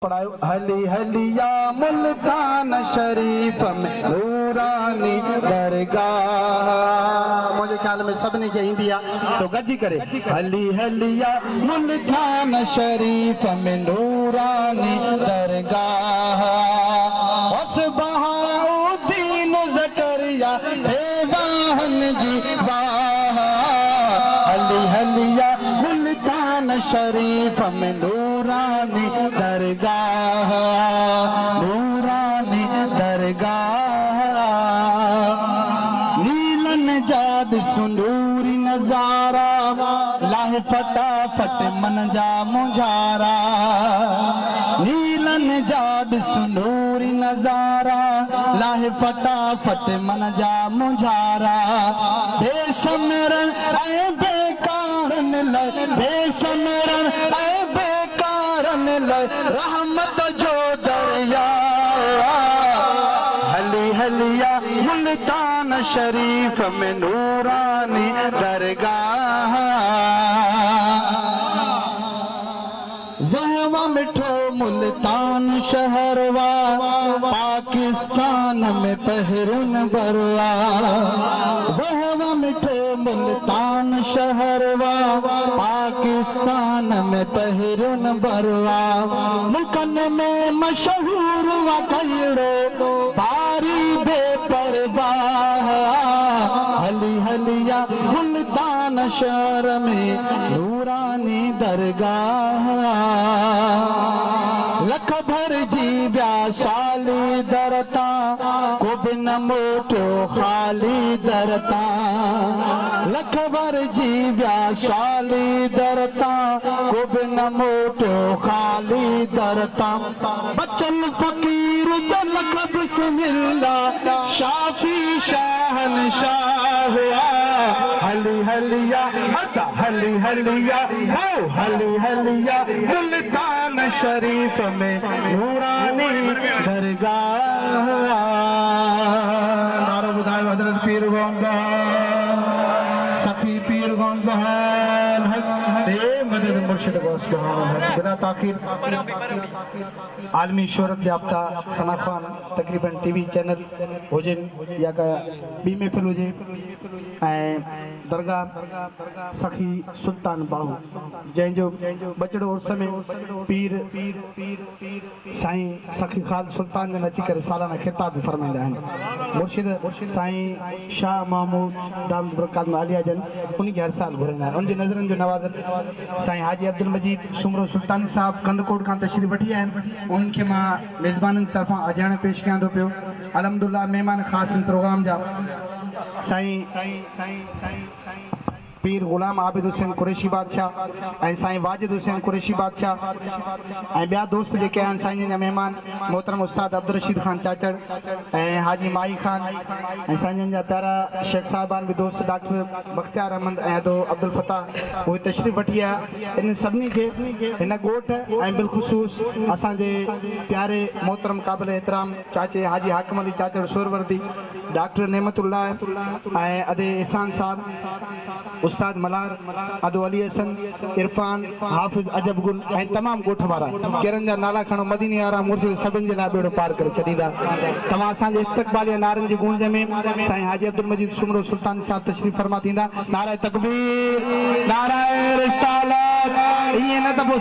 पढ़ायो हली हलिया मुल्तान शरीफ में नूरानी दरगाह। मुझे ख्याल में सभिनी खे ईंदी आहे, तो गॾिजी करे हली हलिया मुल्तान शरीफ में नूरानी दरगाह। बहाउद्दीन ज़करिया बेवाहन जी वाह। हली हलिया मुल्तान शरीफ में नूरानी दरगाह, नूरानी दरगाह। नीलन जाद सुंदूरी नजारा, लाहे फटाफट मन जा मुझारा। नीलन जाद सुंदूरी नजारा, लाहे फटाफट मन जा मुझारा। बेसमरन ऐ बेकारन लय, बेसमरन ऐ बेकारन लय रहमत जो दरिया। हली हलिया मुल्तान शरीफ में नूरानी दरगाह। वहवा मिठो मुल्तान शहरवा, पाकिस्तान में पहरुन बरवा। वहवा मिठो मुल्तान शहरवा, पाकिस्तान में पहरुन बरवा। मुल्कन में मशहूर वा कहिड़ो बारी बेपरवाह। हली हलिया मुल्तान शहर में नूरानी दरगाह। लख भर जी ब्या साली दरता, को भी न मोटो खाली दरता। लख भर जी ब्या साली दरता, को भी न मोटो खाली दरता। बचन फकीर जल बिस्मिल्लाह, शाफी शहनशाह। हली हलिया हली हलिया हली हलिया मुल्तान शरीफ में नूरानी दरगाह। नारो बुधायो हजरत पीर गोंदवाल, सखी पीर गोंदवाल हक मदद मुर्शिद गोंदवाल। बिना ताखीर आलमी शोहरत याफ्ता सना खान तकरीबन टीवी चैनल हुजन या का बी महफिल हुजे ऐं दरगाह सखी सुल्तान बाहू, जंहिंजो बचड़ो उर्स में पीर साईं सखी खाल सुल्तान जन अची करे सालाना खिताब भी फरमाईंदा आहिनि। मुर्शिद साईं शाह महमूद दाम बरकात में आलिया जन उनखे हर साल घुरंदा आहिनि। उनजे नज़रनि जो नवाज़त साईं हाजी अब्दुल मजीद सुमरो सुल्तानी साहब कंदकोट खां तशरीफ़ वठी आया आहिनि। उनखे मां मेज़बाननि तरफ़ां अजाण पेश कयां थो पियो। अलहमदुलिल्लाह महिमान ख़ासि प्रोग्राम जा साईं पीर गुलाम आबिद हुसैन कुरैशी बादशाह ऐं साईं वाजिद हुसैन कुरैशी बादशाह ऐं ॿिया दोस्त जेके आहिनि साईं जा महिमान मोहतरम उस्ताद अब्दुल रशीद खान चाचड़ ऐं हाजी माई खान ऐं साईं जा प्यारा शेख साहिबान बि दोस्त डॉक्टर बख्तियार अहमद ऐं अदो अब्दुल फताह उहे तशरीफ़ वठी आया। इन सभिनी खे हिन ॻोठ ऐं बिलख़ुसूस असांजे प्यारे मोहतरम क़ाबिल एहतराम चाचे हाजी हाकिम अली चाचड़ सोरवर्दी, डॉक्टर नेमतुल्लाह ऐं अदे इहसान साहब, उस्ताद मलार, अदो अली हसन, इरफान, हाफिज अजब गुल ऐं तमामु ॻोठ वारा केरनि जा नाला खणो मदीने वारा मुर्शिद सभिनि जे लाइ बेड़ो पार करे छॾींदा। तव्हां असांजे इस्तक़बालिया नारनि जी गूंज में साईं हाजी अब्दुल मजीद सुमरो सुल्तान साहब तशरीफ़ फरमा थींदा। नारा तकबीर, नारा रिसालत। ईअं न त पोइ